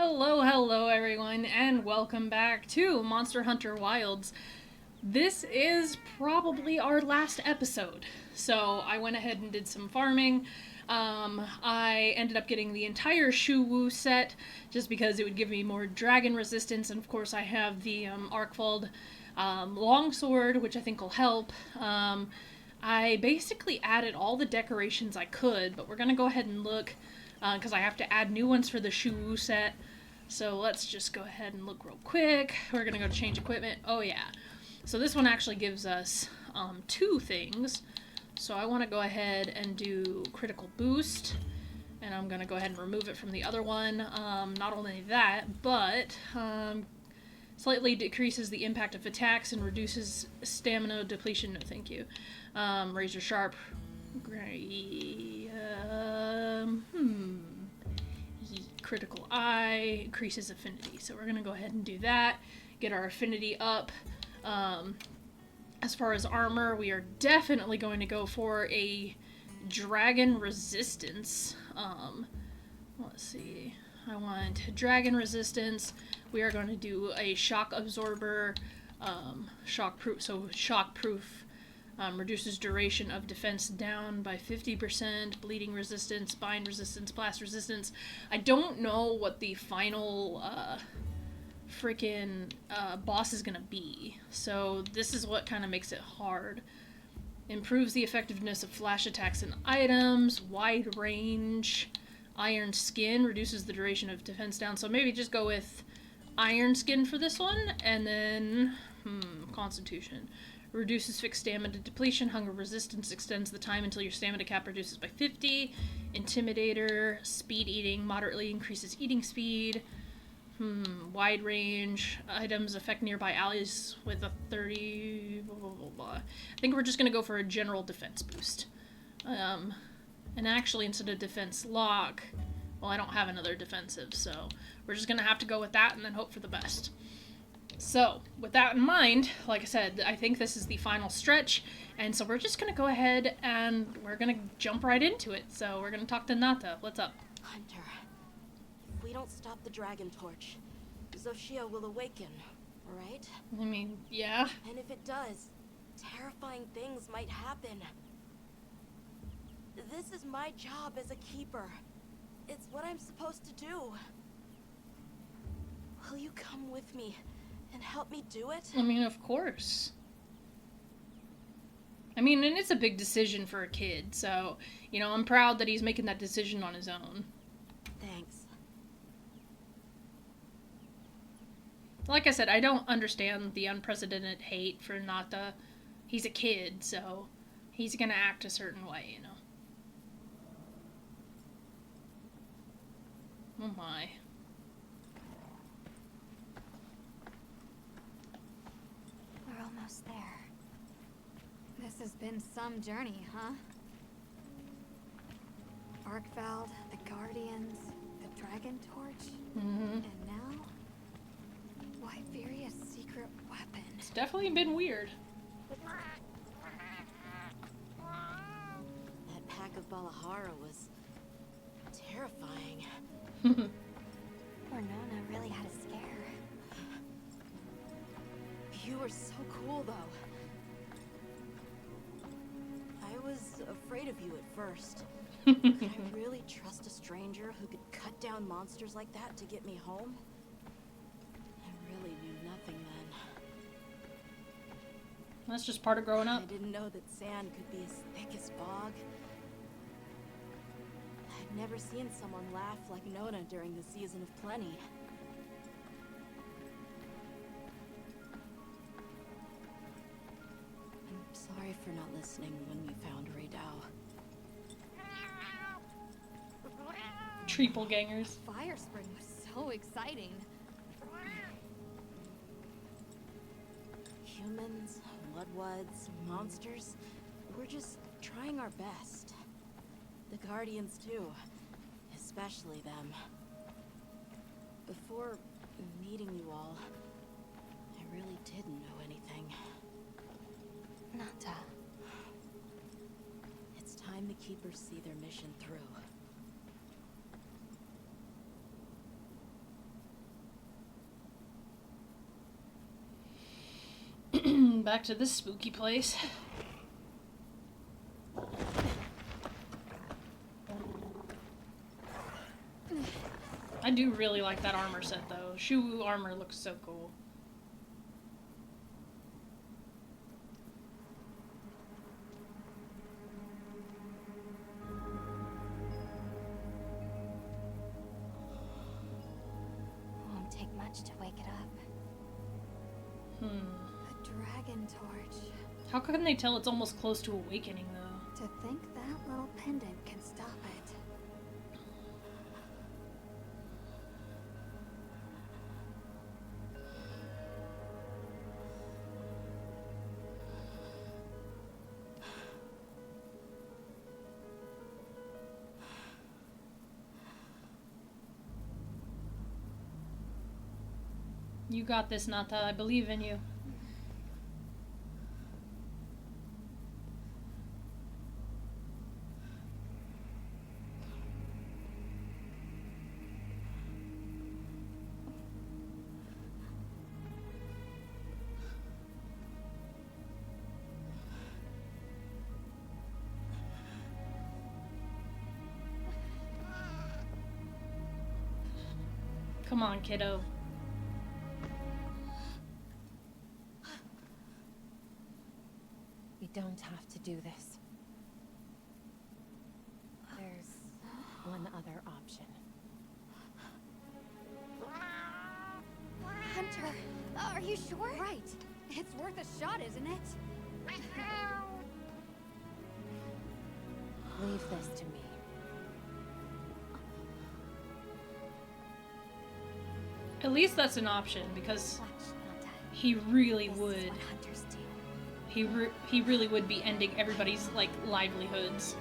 Hello everyone, and welcome back to Monster Hunter Wilds. This is probably our last episode, so I went ahead and did some farming. I ended up getting the entire Shuwu set, just because it would give me more dragon resistance, and of course I have the Arkvald longsword, which I think will help. I basically added all the decorations I could, but we're going to go ahead and look, because I have to add new ones for the Shuwu set. So let's just go ahead and look real quick. We're going to go to change equipment. Oh yeah. So this one actually gives us two things. So I want to go ahead and do critical boost. And I'm going to go ahead and remove it from the other one. Not only that, but slightly decreases the impact of attacks and reduces stamina depletion. No, thank you. Razor Sharp. Great. Critical Eye increases affinity. So we're going to go ahead and do that. Get our affinity up. As far as armor, we are definitely going to go for a dragon resistance. Let's see. I want dragon resistance. We are going to do a shock absorber, shock proof. So shock proof reduces duration of defense down by 50%, bleeding resistance, bind resistance, blast resistance. I don't know what the final freaking boss is gonna be, so this is what kind of makes it hard. Improves the effectiveness of flash attacks and items, wide range, iron skin, reduces the duration of defense down, so maybe just go with iron skin for this one, and then, constitution. Reduces fixed stamina depletion, hunger resistance, extends the time until your stamina cap reduces by 50, intimidator, speed eating, moderately increases eating speed, wide range, items affect nearby allies with a 30, blah, blah, blah, blah. I think we're just going to go for a general defense boost. And actually, instead of defense lock, well, I don't have another defensive, so we're just going to have to go with that and then hope for the best. So, with that in mind, like I said, I think this is the final stretch, and so we're just going to go ahead and we're going to jump right into it. So, we're going to talk to Nata. What's up? Hunter, if we don't stop the Dragontorch, Xochitl will awaken, right? I mean, yeah. And if it does, terrifying things might happen. This is my job as a keeper. It's what I'm supposed to do. Will you come with me and help me do it? I mean, of course. I mean, and it's a big decision for a kid, so, you know, I'm proud that he's making that decision on his own. Thanks. Like I said, I don't understand the unprecedented hate for Nata. He's a kid, so he's gonna act a certain way, you know. Oh my. We're almost there. This has been some journey, huh? Arkvald, the Guardians, the Dragontorch, and now Wyveria's secret weapon. It's definitely been weird. That pack of Balahara was terrifying. Poor Nona really had a scare. You were so cool, though. I was afraid of you at first. Could I really trust a stranger who could cut down monsters like that to get me home? I really knew nothing then. That's just part of growing up. I didn't know that sand could be as thick as fog. I'd never seen someone laugh like Nona during the season of plenty. I'm sorry for not listening when we found Raydao. Triple gangers. Fire Spring was so exciting. Humans, Bloodwoods, monsters, we're just trying our best. The Guardians too, especially them. Before meeting you all, I really didn't know anything. Nata. It's time the Keepers see their mission through. back to this spooky place. I do really like that armor set though. Shu armor looks so cool. Won't take much to wake it up. The Dragontorch. How can they tell it's almost close to awakening though? To think that little pendant can stop it. You got this, Nata. I believe in you. Come on, kiddo. We don't have to do this. There's one other option. Hunter, are you sure? Right. It's worth a shot, isn't it? Leave this to me. At least that's an option, because Watch, Nata. he really This is would. what hunters do. He really would be ending everybody's, like, livelihoods.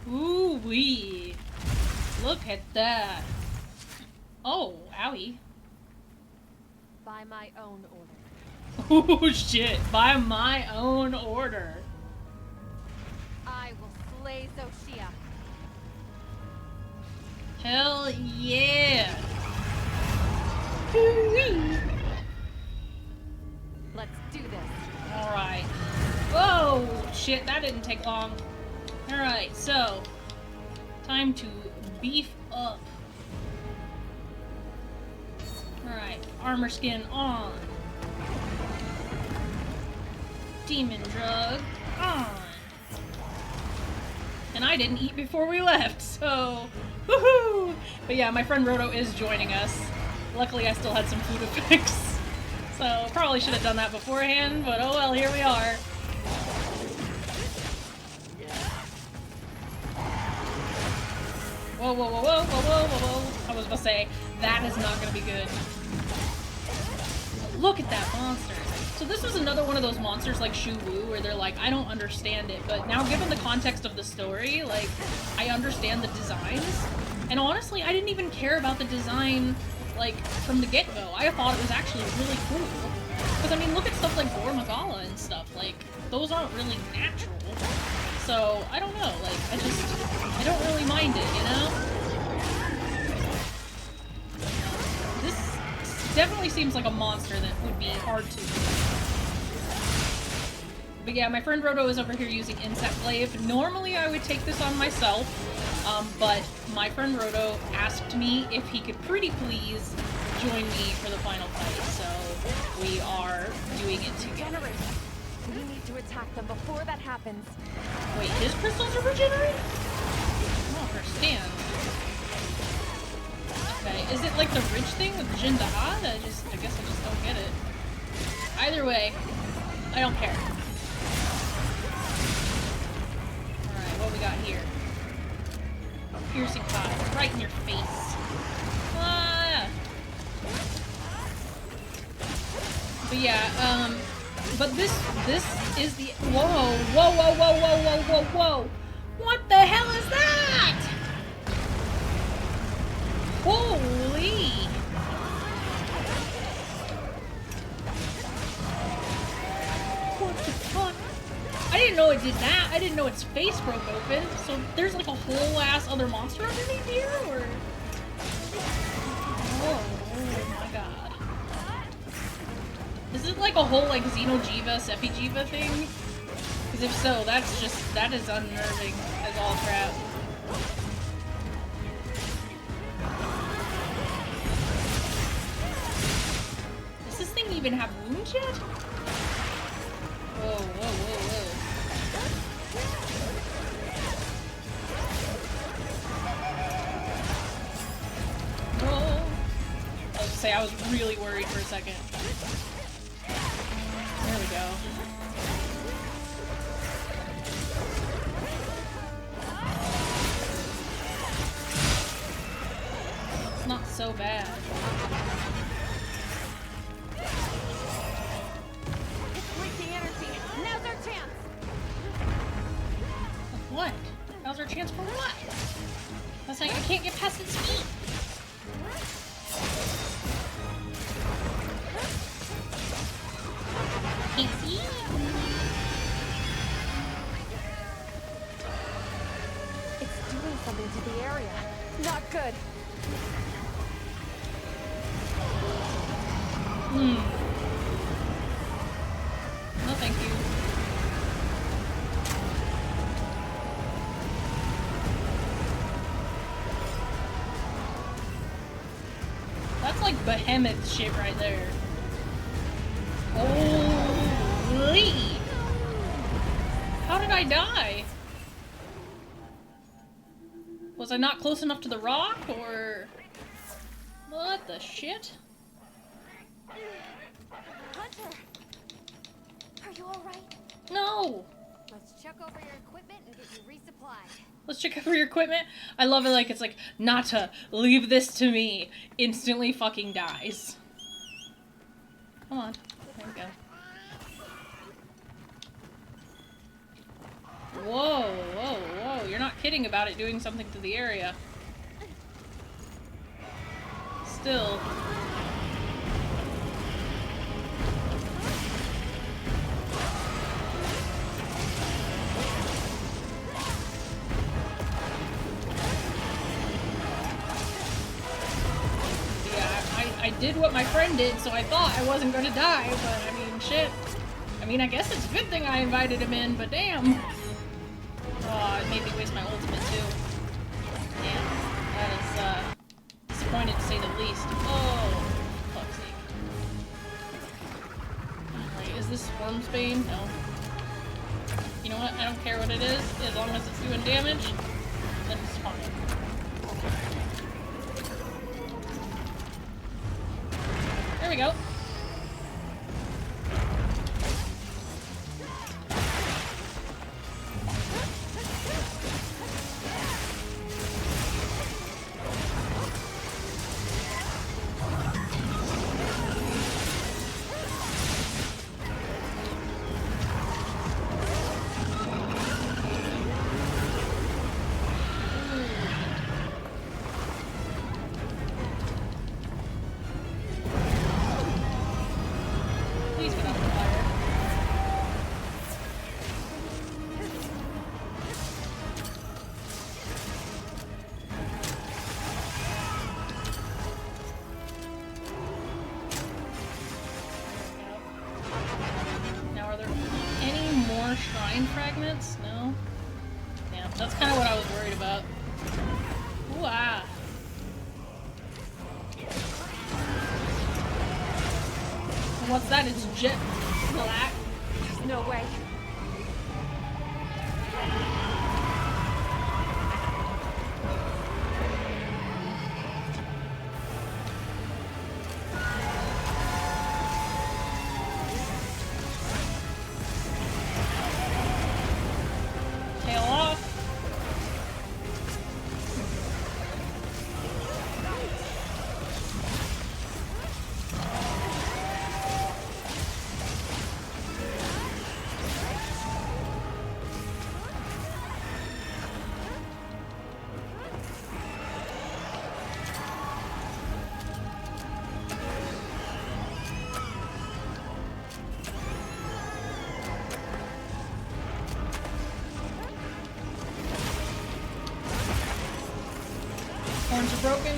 Ooh-wee. Look at that. Oh, owie. By my own order. Oh shit, by my own order. I will slay Xochitl. Hell yeah. Ooh-wee. Let's do this. Alright. Whoa! Shit, that didn't take long. Alright, so time to beef up. Alright, armor skin on. Demon drug on. And I didn't eat before we left, so woohoo! But yeah, my friend Roto is joining us. Luckily I still had some food to fix. So probably should have done that beforehand, but oh well, here we are. Whoa, whoa, whoa, whoa, whoa, whoa, whoa, whoa. I was about to say, that is not gonna be good. Look at that monster. So this was another one of those monsters like Shu Wu, where they're like, I don't understand it, but now given the context of the story, like, I understand the designs. And honestly, I didn't even care about the design, like, from the get-go. I thought it was actually really cool. Because, I mean, look at stuff like Gore Magala and stuff, like, those aren't really natural. So, I don't know, like, I don't really mind it, you know? This definitely seems like a monster that would be hard to. But yeah, my friend Roto is over here using Insect Glaive. Normally I would take this on myself, but my friend Roto asked me if he could pretty please join me for the final fight, so we are doing it together. We need to attack them before that happens. Wait, his crystals are regenerating? I don't understand. Okay, is it like the ridge thing with Jin Daha? I guess I just don't get it. Either way, I don't care. Alright, what we got here? Piercing pot, right in your face. Ah! But yeah, but this is the whoa, whoa, whoa, whoa, whoa, whoa, whoa, whoa! What the hell is that? didn't know it did that. I didn't know its face broke open. So there's like a whole ass other monster underneath here, or? Oh my god. Is it like a whole like Xenojiva, Sepijiva thing? Because if so, that is unnerving as all crap. Does this thing even have wounds yet? Whoa, whoa, whoa, whoa. I was gonna say, I was really worried for a second. There we go. It's not so bad. It's leaking energy. Now's our chance. What? Now's our chance for what? That's like I can't get past its feet. Can't see. It's doing something to the area. Not good. No, thank you. That's like behemoth shit right there. Holy! How did I die? Was I not close enough to the rock, or... What the shit? Hunter! Are you alright? No! Let's check over your equipment and get you resupplied. Let's check over your equipment. I love it like it's like, Nata, leave this to me. Instantly fucking dies. Come on. There we go. Whoa, whoa, whoa. You're not kidding about it doing something to the area. Still. I did what my friend did, so I thought I wasn't gonna die, but I mean, shit. I mean, I guess it's a good thing I invited him in, but damn. Oh, it made me waste my ultimate too. Damn. That is, disappointed to say the least. Oh, fuck's sake. Like, is this Wormsbane? No. You know what? I don't care what it is, as long as it's doing damage, then it's fine. There we go. Shrine fragments? No? Yeah, that's kind of what I was worried about. Ooh, ah. And what's that? It's jet black. There's no way. arms are broken.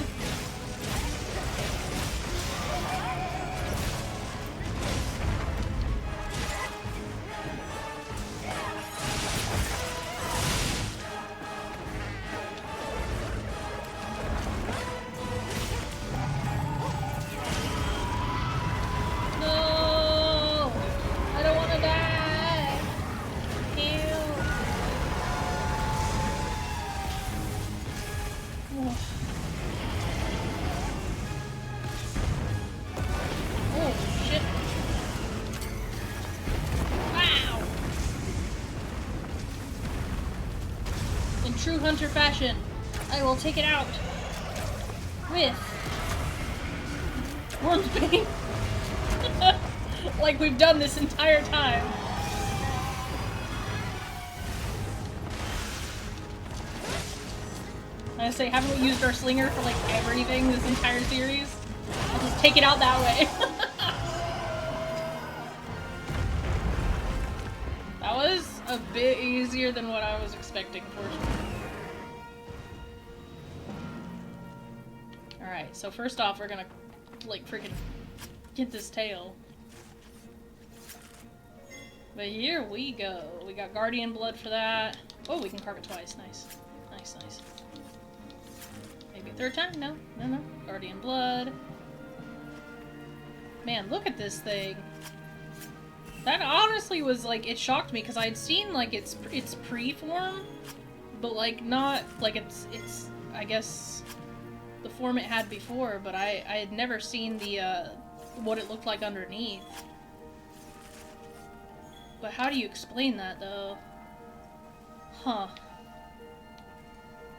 No! I don't want to die! Ew! Oh. Oh, shit. Wow! In true hunter fashion, I will take it out with World Bane. Like we've done this entire time. I say, haven't we used our slinger for like everything this entire series? I'll just take it out that way. That was a bit easier than what I was expecting, fortunately. Alright, so first off, we're gonna, like, freaking get this tail. But here we go. We got Guardian Blood for that. Oh, we can carve it twice. Nice. Nice, nice. Maybe a third time? No, no, no. Guardian Blood. Man, look at this thing. That honestly was, like, it shocked me, because I'd seen, like, its pre-form, but, like, not, like, it's, I guess, the form it had before, but I had never seen the, what it looked like underneath. But how do you explain that, though? Huh.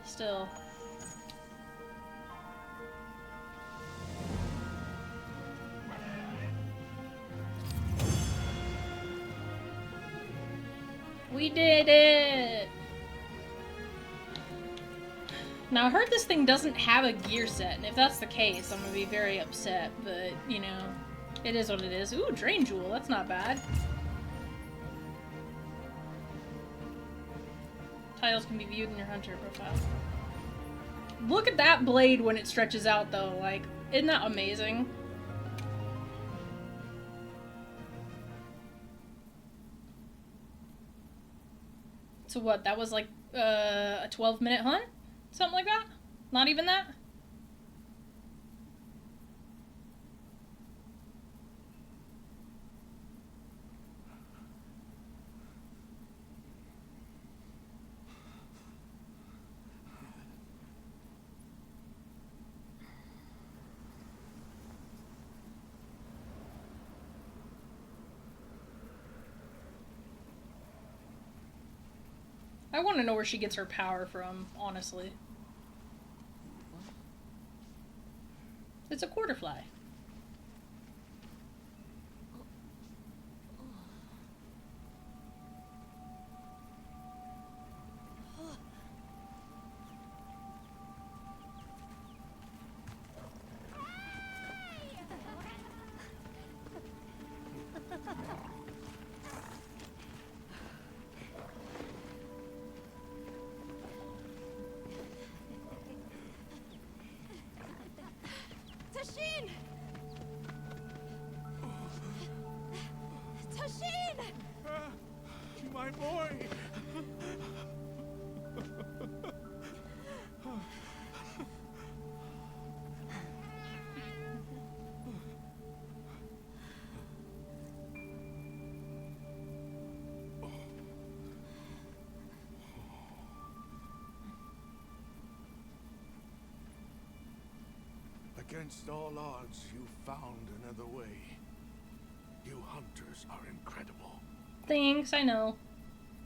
Still. We did it! Now, I heard this thing doesn't have a gear set, and if that's the case, I'm gonna be very upset, but, you know, it is what it is. Ooh, Drain Jewel, that's not bad. Titles can be viewed in your hunter profile. Look at that blade when it stretches out, though. Like, isn't that amazing? So what, that was like a 12-minute hunt? Something like that? Not even that? I want to know where she gets her power from, honestly. It's a quarterfly. Tashin! Tashin! My boy! Against all odds, you found another way. You hunters are incredible. Thanks, I know.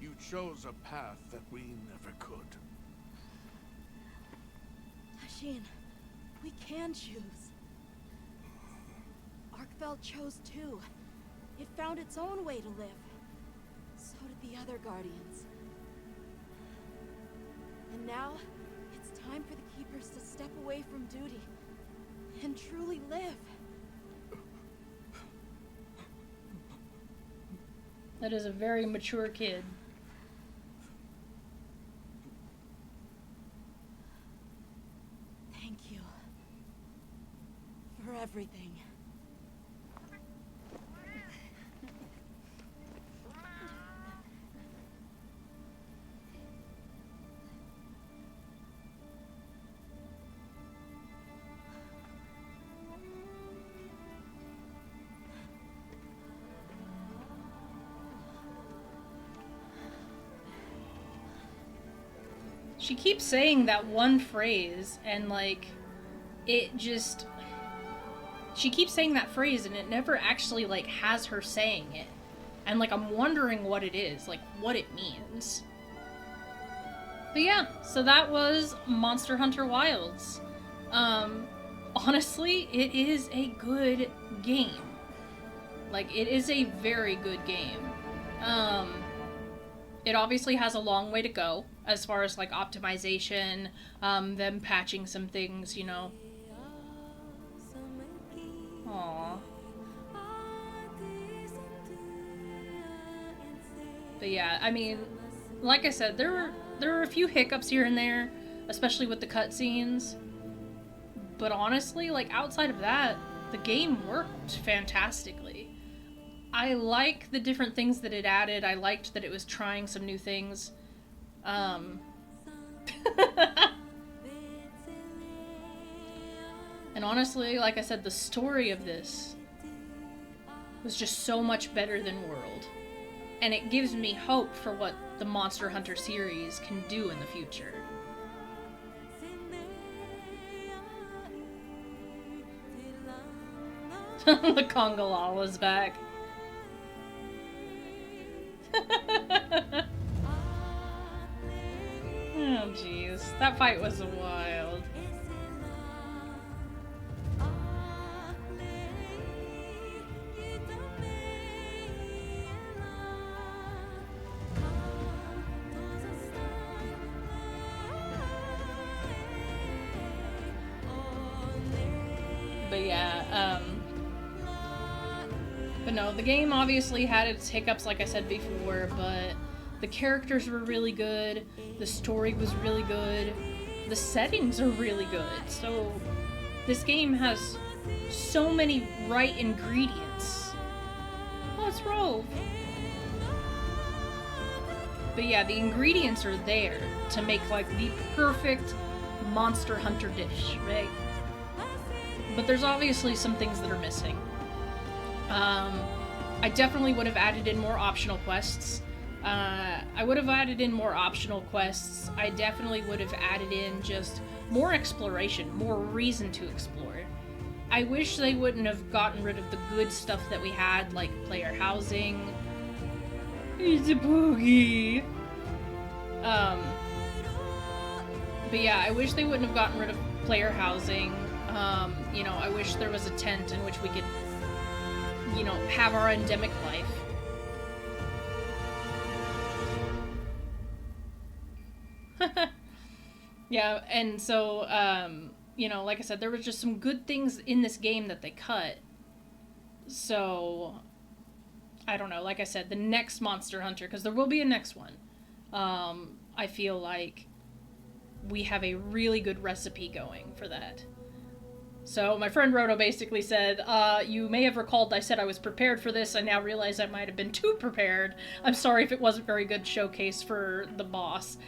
You chose a path that we never could. Tashin, we can choose. Arkfell chose too. It found its own way to live. So did the other Guardians. And now, it's time for the Keepers to step away from duty and truly live. That is a very mature kid. Thank for everything. She keeps saying that one phrase, and, like, it just... She keeps saying that phrase, and it never actually, like, has her saying it. And, like, I'm wondering what it is, like, what it means. But yeah, so that was Monster Hunter Wilds. Honestly, it is a good game. Like, it is a very good game. It obviously has a long way to go, as far as, like, optimization, them patching some things, you know. Aww. But yeah, I mean, like I said, there were a few hiccups here and there, especially with the cutscenes. But honestly, like, outside of that, the game worked fantastically. I like the different things that it added. I liked that it was trying some new things. And honestly, like I said, the story of this was just so much better than World. And it gives me hope for what the Monster Hunter series can do in the future. The Congalala's back. Oh jeez, that fight was wild. But yeah, but no, the game obviously had its hiccups, like I said before, but the characters were really good, the story was really good, the settings are really good, so this game has so many right ingredients. Oh, it's Rove. But yeah, the ingredients are there to make, like, the perfect Monster Hunter dish, right? But there's obviously some things that are missing. I definitely would have added in more optional quests. I would have added in more optional quests. I definitely would have added in just more exploration, more reason to explore. I wish they wouldn't have gotten rid of the good stuff that we had, like player housing. He's a boogie. But yeah, I wish they wouldn't have gotten rid of player housing. You know, I wish there was a tent in which we could, you know, have our endemic life. Yeah, and so, you know, like I said, there was just some good things in this game that they cut. So, I don't know, like I said, the next Monster Hunter, because there will be a next one, I feel like we have a really good recipe going for that. So my friend Roto basically said, you may have recalled I said I was prepared for this. I now realize I might have been too prepared. I'm sorry if it wasn't very good showcase for the boss.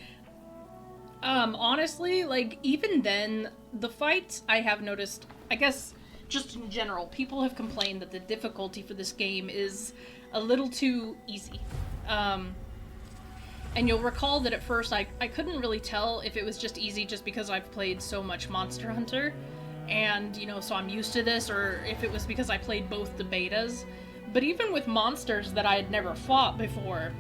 Honestly, like, even then, the fights I have noticed, I guess, just in general, people have complained that the difficulty for this game is a little too easy. And you'll recall that at first I couldn't really tell if it was just easy just because I've played so much Monster Hunter. And, you know, so I'm used to this, or if it was because I played both the betas. But even with monsters that I had never fought before,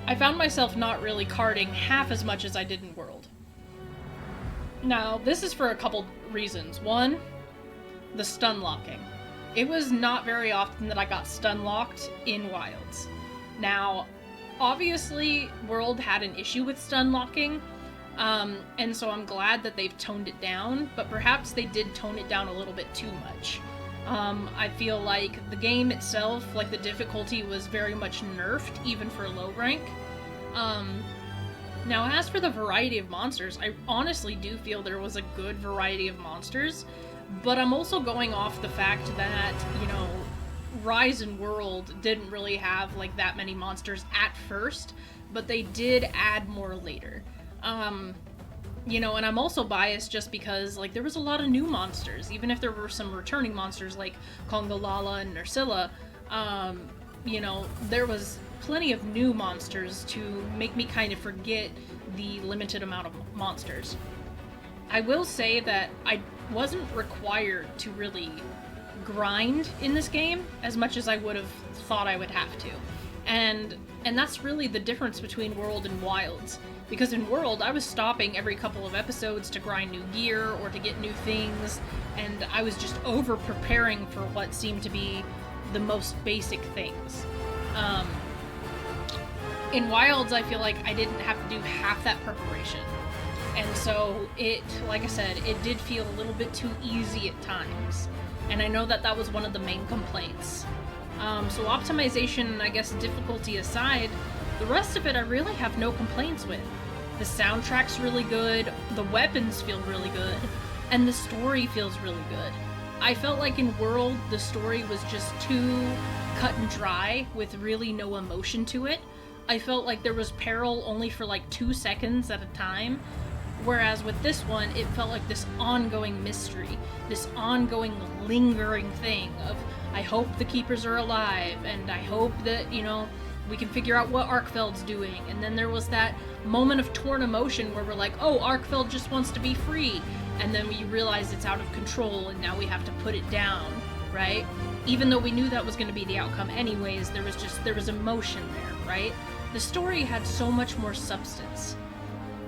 I found myself not really carding half as much as I did in World. Now, this is for a couple reasons. One, the stun locking. It was not very often that I got stun locked in Wilds. Now, obviously, World had an issue with stun locking, and so I'm glad that they've toned it down, but perhaps they did tone it down a little bit too much. I feel like the game itself, like the difficulty was very much nerfed, even for low rank. Now as for the variety of monsters, I honestly do feel there was a good variety of monsters. But I'm also going off the fact that, you know, Rise and World didn't really have, like, that many monsters at first, but they did add more later. You know, and I'm also biased just because, like, there was a lot of new monsters, even if there were some returning monsters like Congalala and Nursilla. You know, there was plenty of new monsters to make me kind of forget the limited amount of monsters. I will say that I wasn't required to really grind in this game as much as I would have thought I would have to. And that's really the difference between World and Wilds. Because in World, I was stopping every couple of episodes to grind new gear or to get new things, and I was just over-preparing for what seemed to be the most basic things. In Wilds, I feel like I didn't have to do half that preparation. And so it, like I said, it did feel a little bit too easy at times. And I know that that was one of the main complaints. So optimization, I guess difficulty aside, the rest of it I really have no complaints with. The soundtrack's really good, the weapons feel really good, and the story feels really good. I felt like in World, the story was just too cut and dry with really no emotion to it. I felt like there was peril only for like 2 seconds at a time, whereas with this one, it felt like this ongoing mystery, this ongoing lingering thing of, I hope the Keepers are alive, and I hope that, you know, we can figure out what Arkfeld's doing. And then there was that moment of torn emotion where we're like, oh, Arkfeld just wants to be free. And then we realize it's out of control and now we have to put it down, right? Even though we knew that was going to be the outcome anyways, there was emotion there, right? The story had so much more substance.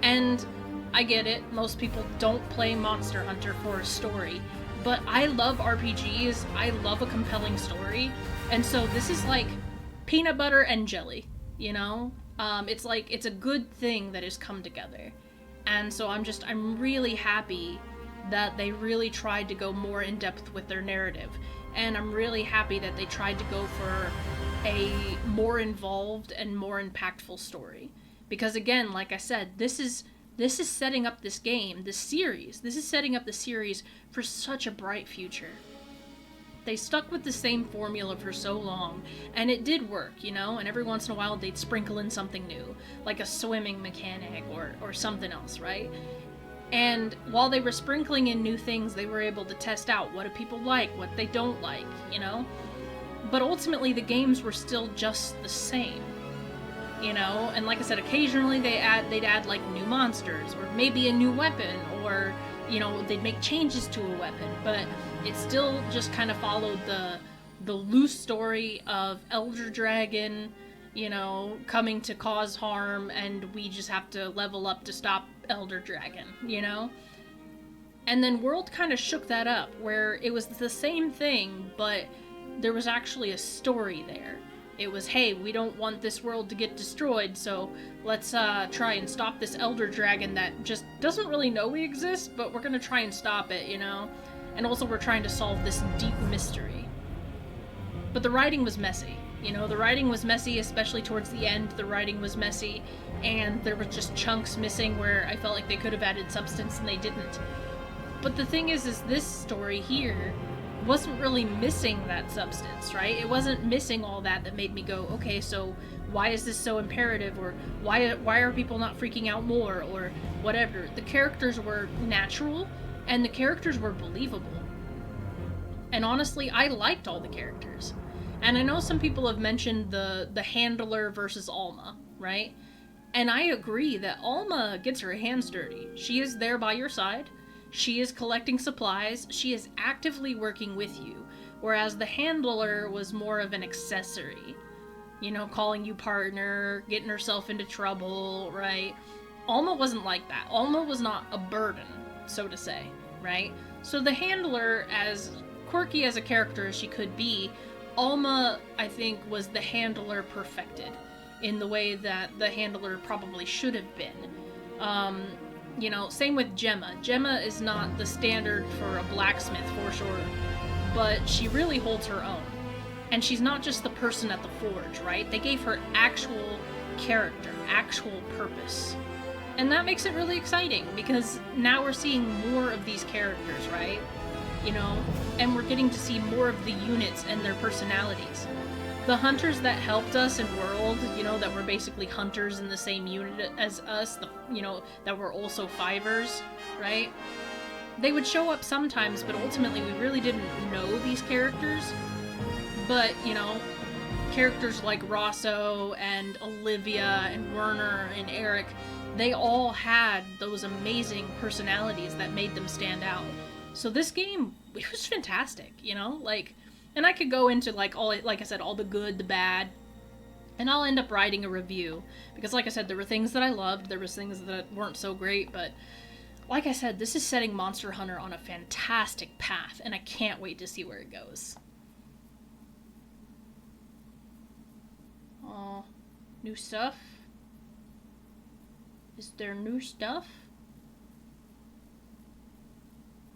And I get it, most people don't play Monster Hunter for a story, but I love RPGs, I love a compelling story, and so this is like peanut butter and jelly, you know? It's like, it's a good thing that has come together. And so I'm really happy that they really tried to go more in depth with their narrative. And I'm really happy that they tried to go for a more involved and more impactful story. Because again, like I said, this is setting up this game, this is setting up the series for such a bright future. They stuck with the same formula for so long, and it did work, you know, and every once in a while they'd sprinkle in something new, like a swimming mechanic or something else, right? And while they were sprinkling in new things, they were able to test out what do people like, what they don't like, you know? But ultimately the games were still just the same, you know? And like I said, occasionally they'd add like new monsters, or maybe a new weapon, or, you know, they'd make changes to a weapon, but it still just kind of followed the loose story of Elder Dragon, you know, coming to cause harm, and we just have to level up to stop Elder Dragon, you know? And then World kind of shook that up, where it was the same thing, but there was actually a story there. It was, hey, we don't want this world to get destroyed, so let's try and stop this Elder Dragon that just doesn't really know we exist, but we're gonna try and stop it, you know? And also we're trying to solve this deep mystery. But the writing was messy. You know, the writing was messy, especially towards the end. The writing was messy, and there were just chunks missing where I felt like they could have added substance and they didn't. But the thing is this story here wasn't really missing that substance, right? It wasn't missing all that made me go, okay, so why is this so imperative? Or why are people not freaking out more? Or whatever. The characters were natural, and the characters were believable. And honestly, I liked all the characters. And I know some people have mentioned the handler versus Alma, right? And I agree that Alma gets her hands dirty. She is there by your side. She is collecting supplies. She is actively working with you. Whereas the handler was more of an accessory. You know, calling you partner, getting herself into trouble, right? Alma wasn't like that. Alma was not a burden, so to say, right? So the handler, as quirky as a character as she could be, Alma, I think, was the handler perfected in the way that the handler probably should have been. You know, same with Gemma. Gemma is not the standard for a blacksmith, for sure, but she really holds her own. And she's not just the person at the forge, right? They gave her actual character, actual purpose. And that makes it really exciting, because now we're seeing more of these characters, right? you know, and we're getting to see more of the units and their personalities. The hunters that helped us in World, you know, that were basically hunters in the same unit as us, you know, that were also fivers, right? They would show up sometimes, but ultimately we really didn't know these characters. But, you know, characters like Rosso and Olivia and Werner and Eric, they all had those amazing personalities that made them stand out. So this game, it was fantastic, you know? Like, and I could go into, like, all, like I said, all the good, the bad, and I'll end up writing a review. Because, like I said, there were things that I loved, there was things that weren't so great, but like I said, this is setting Monster Hunter on a fantastic path, and I can't wait to see where it goes. Oh, new stuff? Is there new stuff?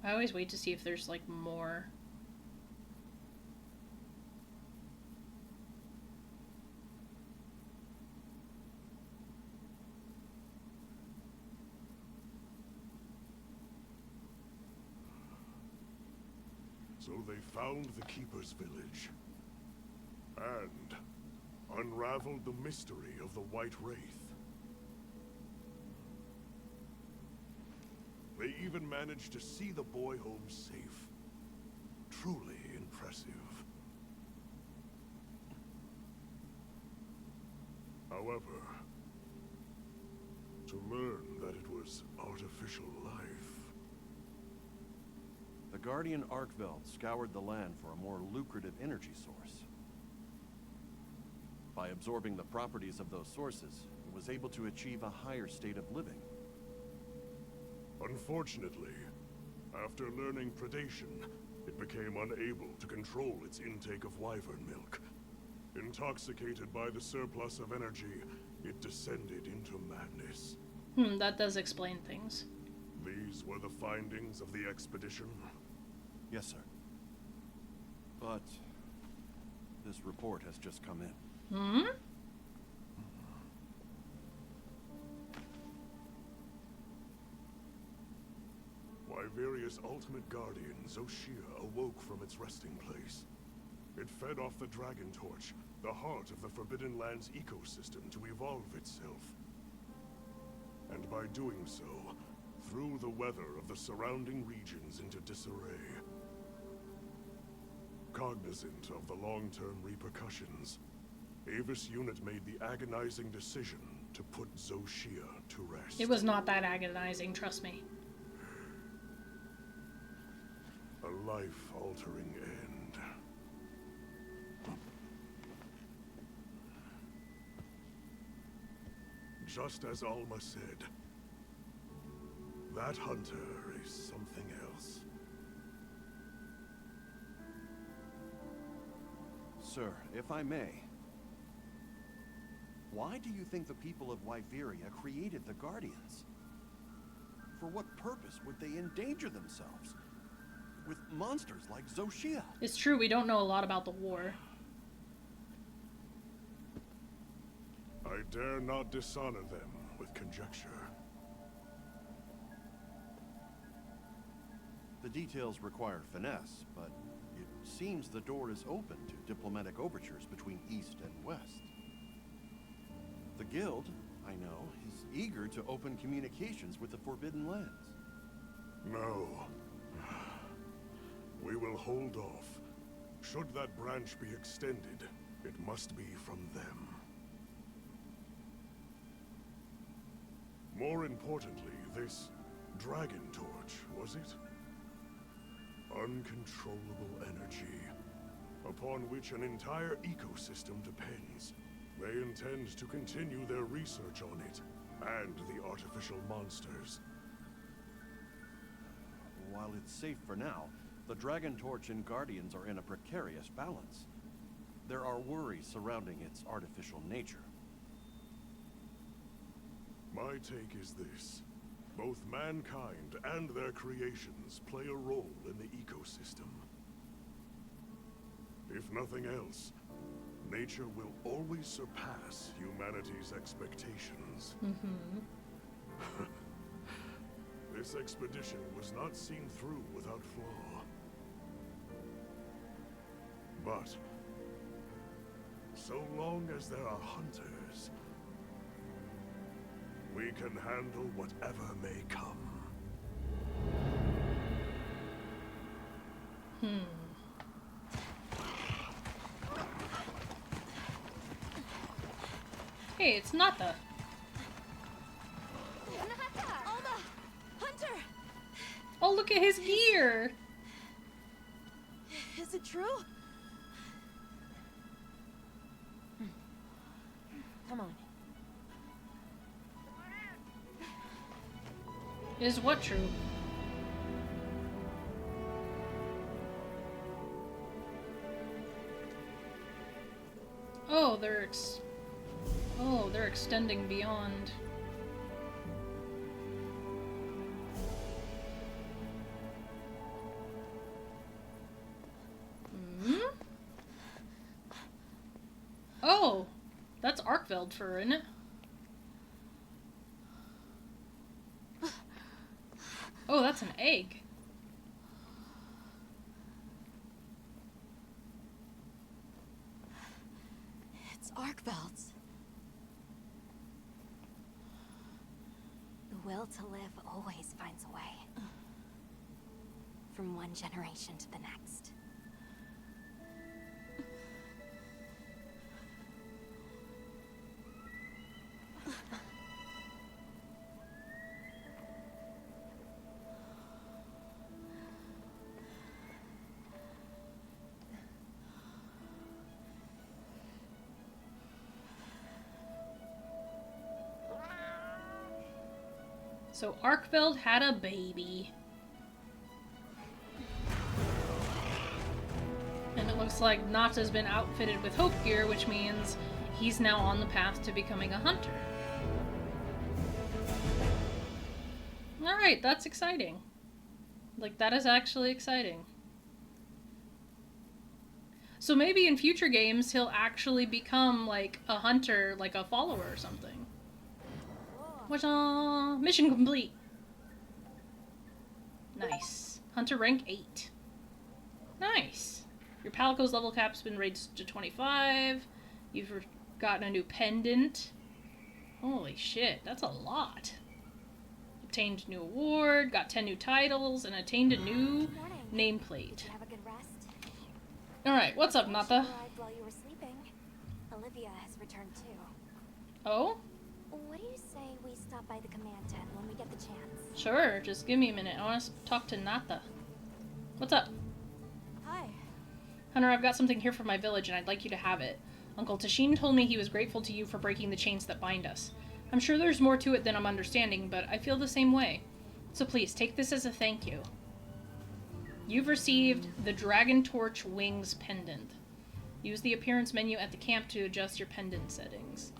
I always wait to see if there's, like, more. So they found the Keeper's village and unraveled the mystery of the White Wraith. They even managed to see the boy home safe. Truly impressive. However, to learn that it was artificial life. The Guardian Arkveld scoured the land for a more lucrative energy source. By absorbing the properties of those sources, it was able to achieve a higher state of living. Unfortunately, after learning predation, it became unable to control its intake of wyvern milk. Intoxicated by the surplus of energy, it descended into madness. That does explain things. These were the findings of the expedition? Yes, sir. But this report has just come in. Hmm? Wyveria's ultimate guardian, Zoshia, awoke from its resting place. It fed off the Dragontorch, the heart of the Forbidden Lands ecosystem, to evolve itself. And by doing so, threw the weather of the surrounding regions into disarray. Cognizant of the long-term repercussions, Avis Unit made the agonizing decision to put Zoshia to rest. It was not that agonizing, trust me. A life-altering end. Just as Alma said, that hunter is something else. Sir, if I may, why do you think the people of Wyveria created the Guardians? For what purpose would they endanger themselves with monsters like Zoshia? It's true, we don't know a lot about the war. I dare not dishonor them with conjecture. The details require finesse, but it seems the door is open to diplomatic overtures between East and West. The Guild, I know, is eager to open communications with the Forbidden Lands. No. We will hold off. Should that branch be extended, it must be from them. More importantly, this Dragontorch, was it? Uncontrollable energy, upon which an entire ecosystem depends. They intend to continue their research on it, and the artificial monsters. While it's safe for now, the Dragontorch and Guardians are in a precarious balance. There are worries surrounding its artificial nature. My take is this. Both mankind and their creations play a role in the ecosystem. If nothing else, nature will always surpass humanity's expectations. This expedition was not seen through without flaw. But so long as there are hunters, we can handle whatever may come. Hey, it's Nata. Alma! Hunter! Oh, look at his gear! Is it true? Come on. Is what true? Oh, they're extending beyond. Hmm? Oh, that's Arkveld fur, isn't it? Oh, that's an egg. It's Arkveld's. The will to live always finds a way. From one generation to the next. So Arkveld had a baby. And it looks like Nata's been outfitted with hope gear, which means he's now on the path to becoming a hunter. Alright, that's exciting. Like, that is actually exciting. So maybe in future games he'll actually become, like, a hunter, like a follower or something. Mission complete. Nice. Hunter rank 8. Nice. Your Palico's level cap's been raised to 25. You've gotten a new pendant. Holy shit, that's a lot. Obtained a new award, got 10 new titles, and attained a new nameplate. Did you have a good rest? Alright, what's up, Nata? Arrived while you were sleeping. Olivia has returned too. Oh? What do you say we stop by the command tent when we get the chance? Sure, just give me a minute. I want to talk to Nata. What's up? Hi. Hunter, I've got something here from my village and I'd like you to have it. Uncle Tashin told me he was grateful to you for breaking the chains that bind us. I'm sure there's more to it than I'm understanding, but I feel the same way. So please, take this as a thank you. You've received the Dragontorch Wings pendant. Use the appearance menu at the camp to adjust your pendant settings.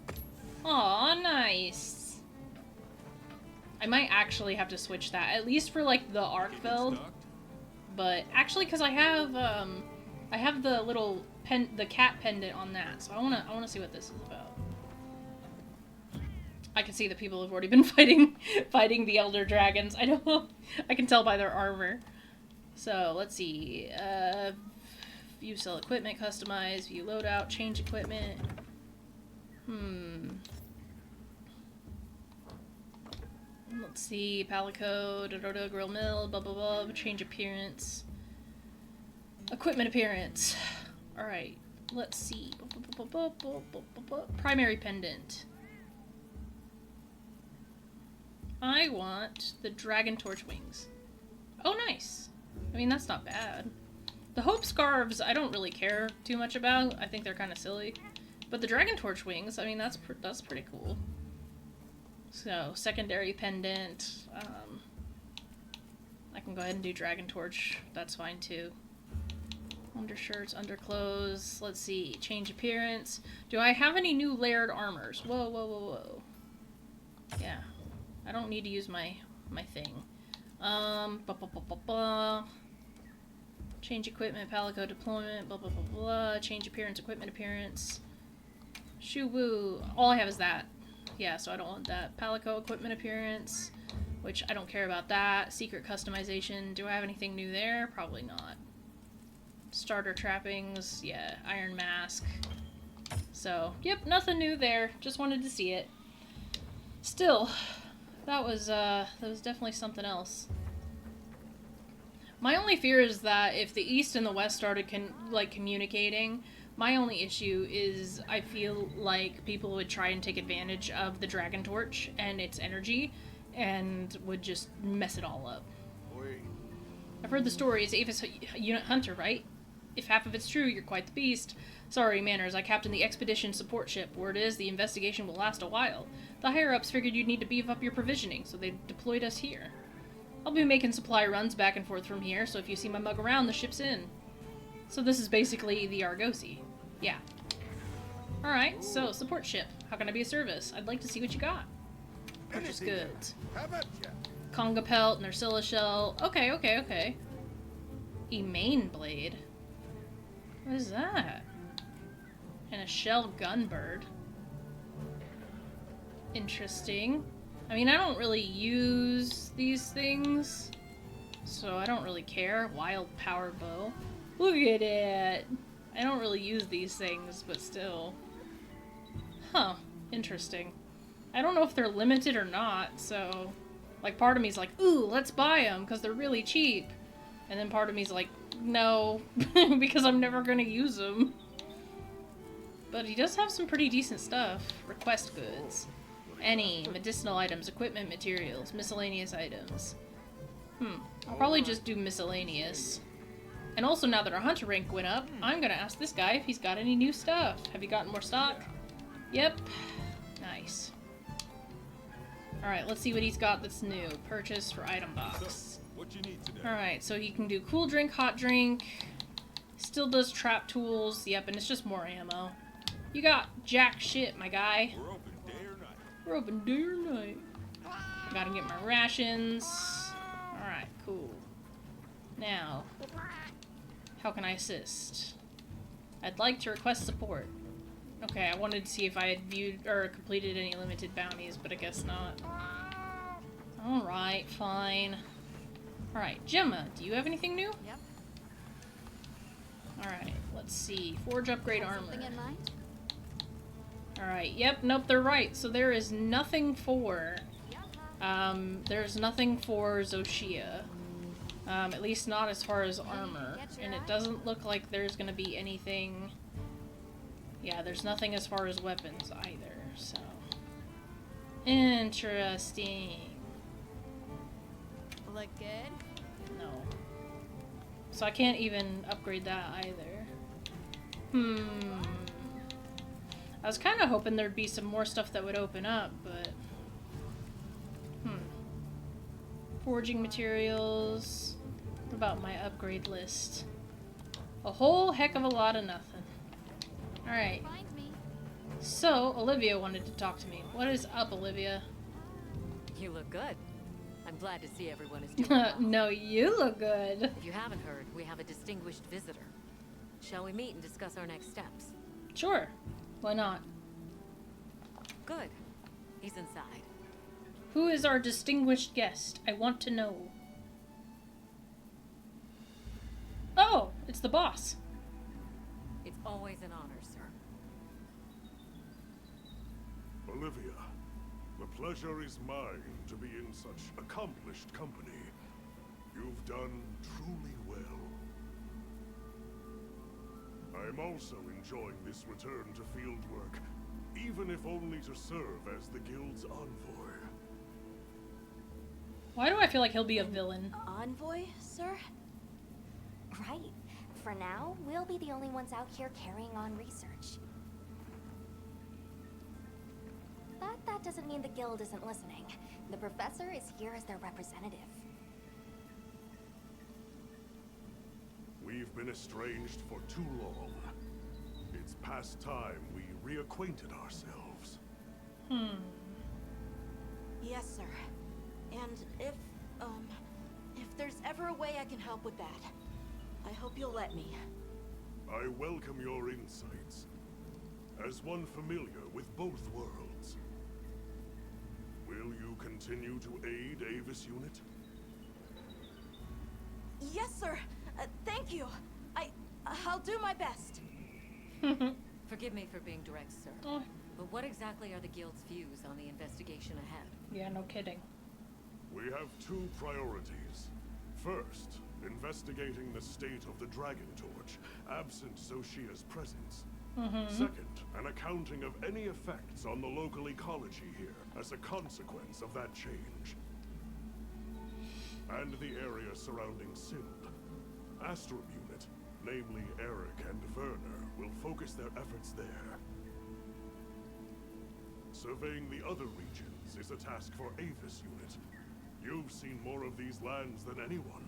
Aw, nice. I might actually have to switch that, at least for like the Arkveld. But actually, because I have the little the cat pendant on that, so I wanna see what this is about. I can see that people have already been fighting the elder dragons. I know. I can tell by their armor. So let's see. View sell equipment, customize, view loadout, change equipment. Let's see. Palico, Roto, grill mill, blah blah blah. Change appearance. Equipment appearance. Alright. Let's see. Primary pendant. I want the Dragontorch wings. Oh, nice. I mean, that's not bad. The Hope Scarves, I don't really care too much about. I think they're kind of silly. But the Dragontorch wings, I mean, that's pretty cool. So, secondary pendant. I can go ahead and do Dragontorch. That's fine, too. Undershirts, underclothes. Let's see. Change appearance. Do I have any new layered armors? Whoa, whoa, whoa, whoa. Yeah. I don't need to use my thing. Change equipment, Palico deployment, blah, blah, blah, blah. Change appearance, equipment appearance. Shoo woo. All I have is that. Yeah, so I don't want that. Palico equipment appearance, which I don't care about that. Secret customization. Do I have anything new there? Probably not. Starter trappings, yeah, iron mask. So, yep, nothing new there. Just wanted to see it. Still, that was definitely something else. My only fear is that if the East and the West started communicating, my only issue is I feel like people would try and take advantage of the Dragontorch and its energy and would just mess it all up. I've heard the stories. Avis Unit Hunter, right? If half of it's true, you're quite the beast. Sorry, Manners, I captained the expedition support ship. Word is, the investigation will last a while. The higher-ups figured you'd need to beef up your provisioning, so they deployed us here. I'll be making supply runs back and forth from here, so if you see my mug around, the ship's in. So this is basically the Argosy. Yeah. Alright, so, support ship. How can I be of service? I'd like to see what you got. Purchase goods. Conga pelt, Narcilla shell. Okay. Emain blade. What is that? And a shell gunbird. Interesting. I mean, I don't really use these things, so I don't really care. Wild power bow. Look at it! I don't really use these things, but still. Huh. Interesting. I don't know if they're limited or not, so... Like, part of me's like, ooh, let's buy them, because they're really cheap. And then part of me's like, no, because I'm never gonna use them. But he does have some pretty decent stuff. Request goods. Any medicinal items, equipment materials, miscellaneous items. I'll probably just do miscellaneous. And also, now that our hunter rank went up, I'm gonna ask this guy if he's got any new stuff. Have you gotten more stock? Yep. Nice. Alright, let's see what he's got that's new. Purchase for item box. Alright, so he can do cool drink, hot drink. Still does trap tools. Yep, and it's just more ammo. You got jack shit, my guy. We're open day or night. Gotta get my rations. Alright, cool. Now, how can I assist? I'd like to request support. Okay, I wanted to see if I had viewed or completed any limited bounties, but I guess not. Alright, fine. Alright, Gemma, do you have anything new? Yep. Alright, let's see. Forge upgrade armor. Something in mind? Alright, yep, nope, they're right. So there is nothing for... there's nothing for Zoshia. At least not as far as armor. And it doesn't look like there's gonna be anything... Yeah, there's nothing as far as weapons either, so... Interesting. Look good? No. So I can't even upgrade that either. I was kind of hoping there'd be some more stuff that would open up, but... Forging materials... What about my upgrade list? A whole heck of a lot of nothing. Alright. Find me. So, Olivia wanted to talk to me. What is up, Olivia? You look good. I'm glad to see everyone is doing well. No, you look good. If you haven't heard, we have a distinguished visitor. Shall we meet and discuss our next steps? Sure. Why not? Good. He's inside. Who is our distinguished guest? I want to know. Oh, it's the boss. It's always an honor, sir. Olivia, the pleasure is mine to be in such accomplished company. You've done truly well. I'm also enjoying this return to field work, even if only to serve as the guild's envoy. Why do I feel like he'll be a villain? Envoy, sir? Right. For now, we'll be the only ones out here carrying on research. But that doesn't mean the guild isn't listening. The professor is here as their representative. We've been estranged for too long. It's past time we reacquainted ourselves. Yes, sir. And if there's ever a way I can help with that, I hope you'll let me. I welcome your insights. As one familiar with both worlds, will you continue to aid Avis Unit? Yes, sir. Thank you. I'll do my best. Forgive me for being direct, sir. Oh, But what exactly are the Guild's views on the investigation ahead? yeah, no kidding. We have two priorities. First, investigating the state of the Dragontorch, absent Zoshia's presence. Second, an accounting of any effects on the local ecology here as a consequence of that change. And the area surrounding Syld. Astral Unit, namely Eric and Werner, will focus their efforts there. Surveying the other regions is a task for Avis Unit. You've seen more of these lands than anyone.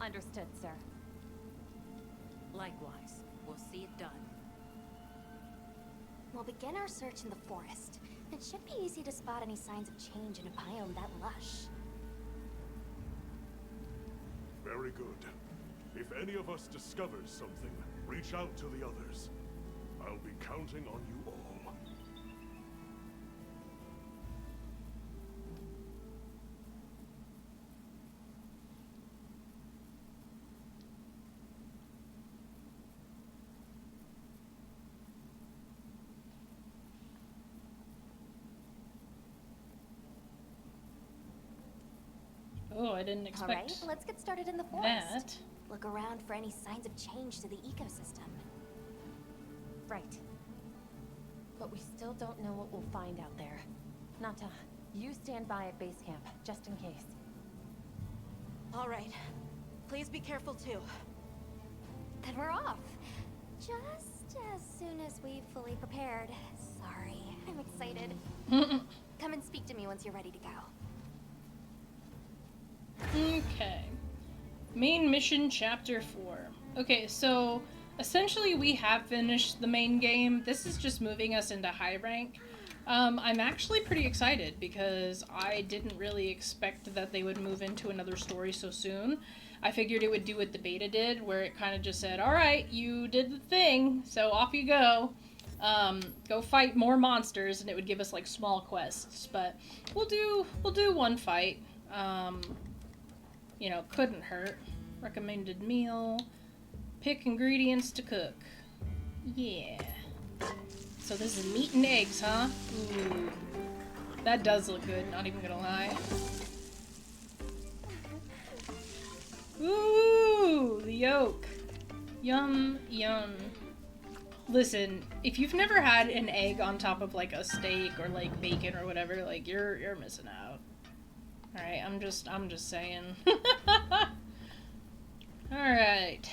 Understood, sir. Likewise, we'll see it done. We'll begin our search in the forest. It should be easy to spot any signs of change in a biome that lush. Very good. If any of us discovers something, reach out to the others. I'll be counting on you all. Oh, I didn't All right, expect let's get started in the forest. that. Look around for any signs of change to the ecosystem. Right. But we still don't know what we'll find out there. Nata, you stand by at base camp, just in case. All right. Please be careful too. Then we're off. Just as soon as we've fully prepared. Sorry, I'm excited. Come and speak to me once you're ready to go. Okay. Main mission, Chapter 4. Okay, so essentially we have finished the main game. This is just moving us into high rank. I'm actually pretty excited because I didn't really expect that they would move into another story so soon. I figured it would do what the beta did, where it kind of just said, alright, you did the thing, so off you go. Go fight more monsters, and it would give us like small quests. But we'll do one fight. You know, couldn't hurt. Recommended meal. Pick ingredients to cook. Yeah. So this is meat and eggs, huh? Ooh. That does look good, not even gonna lie. Ooh, the yolk. Yum, yum. Listen, if you've never had an egg on top of like a steak or like bacon or whatever, like you're missing out. Alright, I'm just saying. Alright.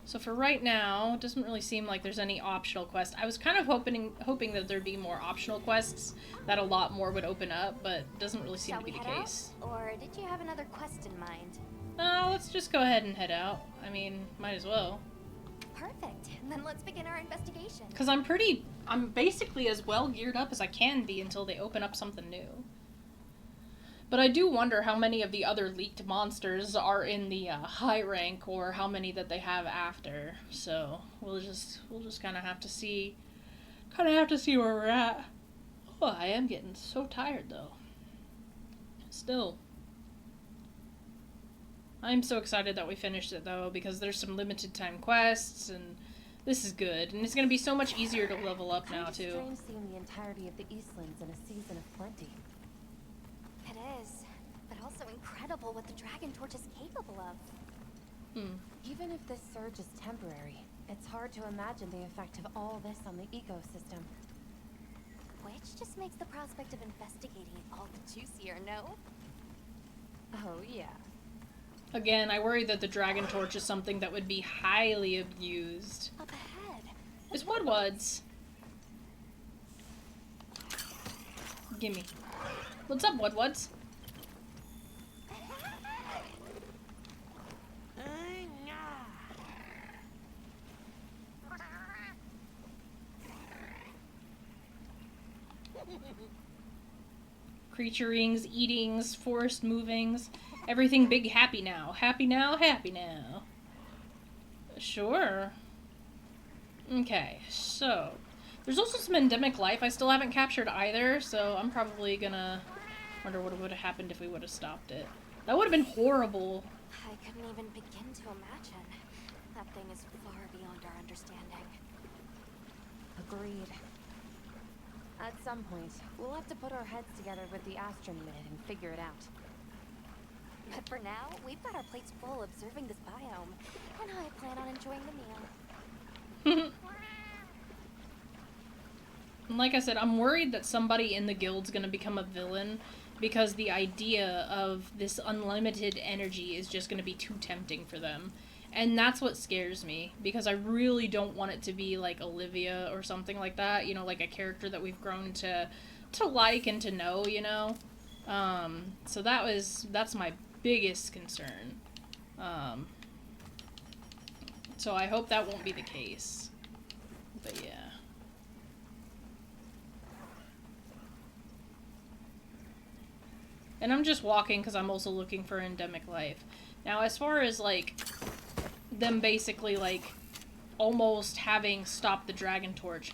So for right now, it doesn't really seem like there's any optional quests. I was kind of hoping that there'd be more optional quests, that a lot more would open up, but it doesn't really seem Shall to be we the head case. out? Or did you have another quest in mind? Let's just go ahead and head out. I mean, might as well. Perfect. Then let's begin our investigation. Because I'm basically as well geared up as I can be until they open up something new. But I do wonder how many of the other leaked monsters are in the high rank, or how many that they have after. So we'll just kind of have to see, where we're at. Oh, I am getting so tired though. Still, I'm so excited that we finished it though, because there's some limited time quests, and this is good, and it's gonna be so much easier to level up now too. Strange seeing the entirety of the Eastlands in a season of plenty. It is, but also incredible what the Dragontorch is capable of. Even if this surge is temporary, it's hard to imagine the effect of all this on the ecosystem. Which just makes the prospect of investigating it all the juicier, no? Oh, yeah. Again, I worry that the Dragontorch is something that would be highly abused. Up ahead. It's Woodwoods. Gimme. What's up, Woodwoods? Creaturings, eatings, forest movings, everything big happy now. Happy now, happy now. Sure. Okay, so there's also some endemic life I still haven't captured either, so I'm probably gonna wonder what would have happened if we would have stopped it. That would have been horrible. I couldn't even begin to imagine. That thing is far beyond our understanding. Agreed. At some point, we'll have to put our heads together with the Astronomid and figure it out. But for now, we've got our plates full observing this biome, and I plan on enjoying the meal. And like I said, I'm worried that somebody in the guild's gonna become a villain because the idea of this unlimited energy is just gonna be too tempting for them. And that's what scares me, because I really don't want it to be like Olivia or something like that, you know, like a character that we've grown to like and to know, you know? So that's my biggest concern. So I hope that won't be the case. But yeah. And I'm just walking because I'm also looking for endemic life. Now, as far as, like, them basically, like, almost having stopped the Dragontorch,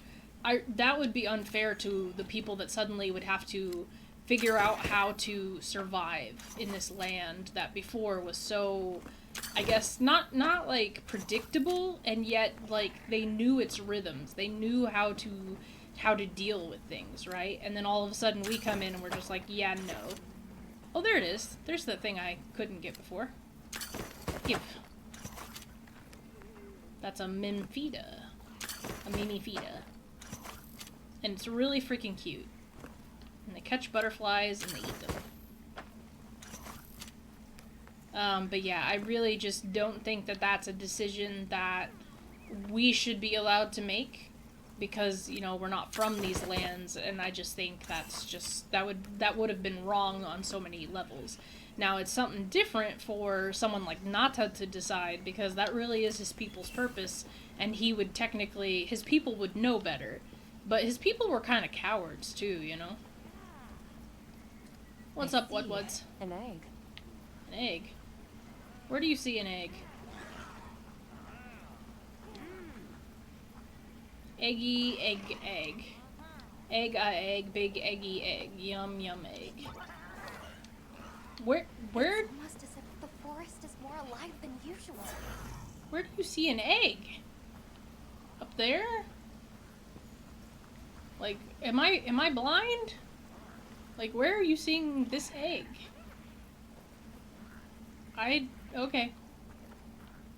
that would be unfair to the people that suddenly would have to figure out how to survive in this land that before was so, I guess, not like, predictable, and yet, like, they knew its rhythms. They knew how to deal with things, right? And then all of a sudden we come in and we're just like, yeah, no. Oh, there it is. There's the thing I couldn't get before. Give. That's a Mimfida. A Mimifida. And it's really freaking cute. And they catch butterflies and they eat them. But yeah, I really just don't think that that's a decision that we should be allowed to make. Because, you know, we're not from these lands, and I just think that's just, that would have been wrong on so many levels. Now, it's something different for someone like Nata to decide, because that really is his people's purpose, and he would technically, his people would know better. But his people were kind of cowards, too, you know? What's up, Wudwuds? An egg. An egg? Where do you see an egg? Eggy, egg, egg. Egg, big eggy egg. Yum, yum, egg. Where? It's almost as if the forest is more alive than usual. Where do you see an egg? Up there? Like, am I blind? Like, where are you seeing this egg? Okay.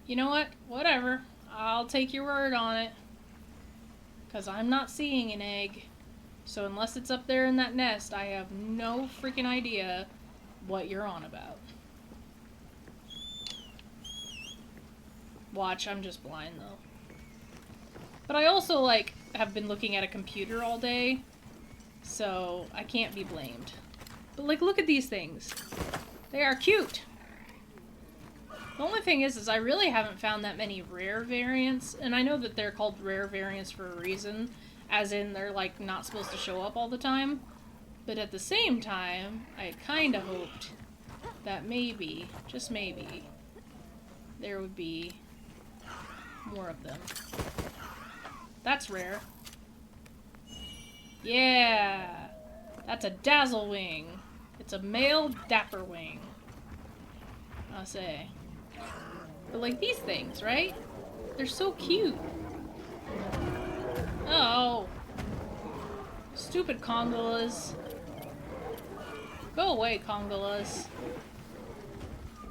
You know what? Whatever. I'll take your word on it. Because I'm not seeing an egg. So unless it's up there in that nest, I have no freaking idea what you're on about. Watch, I'm just blind though. But I also, like, have been looking at a computer all day, so I can't be blamed. But, like, look at these things. They are cute! The only thing is I really haven't found that many rare variants, and I know that they're called rare variants for a reason, as in they're, like, not supposed to show up all the time. But at the same time, I kinda hoped that maybe, just maybe, there would be more of them. That's rare. Yeah! That's a Dazzlewing. It's a male Dapperwing. I'll say. But like these things, right? They're so cute. Oh. Stupid Congolas. Go away, Congolas.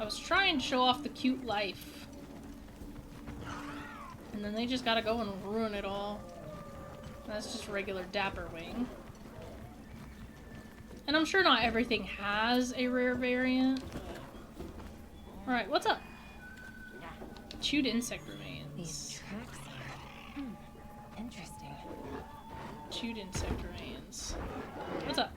I was trying to show off the cute life. And then they just gotta go and ruin it all. That's just regular Dapperwing. And I'm sure not everything has a rare variant. Alright, what's up? Chewed insect remains. These tracks are... interesting. Chewed insect remains. What's up?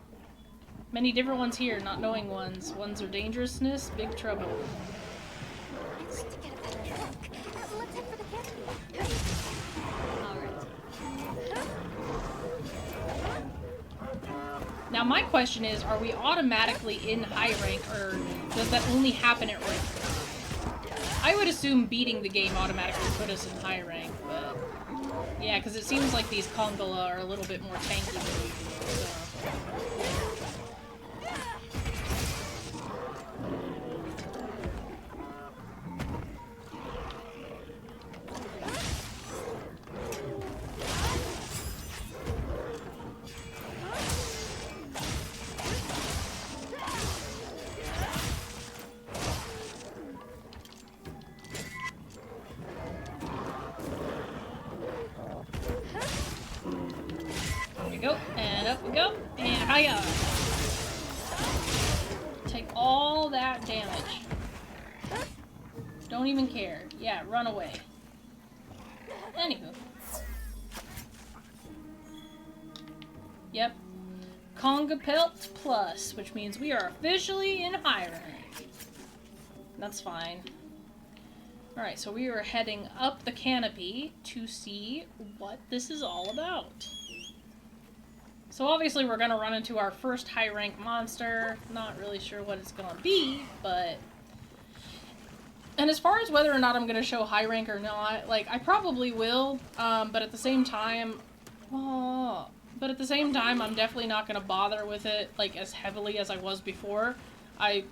Many different ones here, not knowing ones. Ones are dangerousness, big trouble. I need to get a better look. Let's head for the canopy. Now my question is, are we automatically in high rank, or does that only happen at rank? I would assume beating the game automatically put us in high rank, but... yeah, because it seems like these Kongola are a little bit more tanky than usual, so... go, and up we go, and hiya! Take all that damage. Don't even care. Yeah, run away. Anywho. Yep. Conga Pelt Plus, which means we are officially in high rank. That's fine. Alright, so we are heading up the canopy to see what this is all about. So obviously we're gonna run into our first high rank monster. Not really sure what it's gonna be, but... And as far as whether or not I'm gonna show high rank or not, like, I probably will, but at the same time... I'm definitely not gonna bother with it, like, as heavily as I was before. I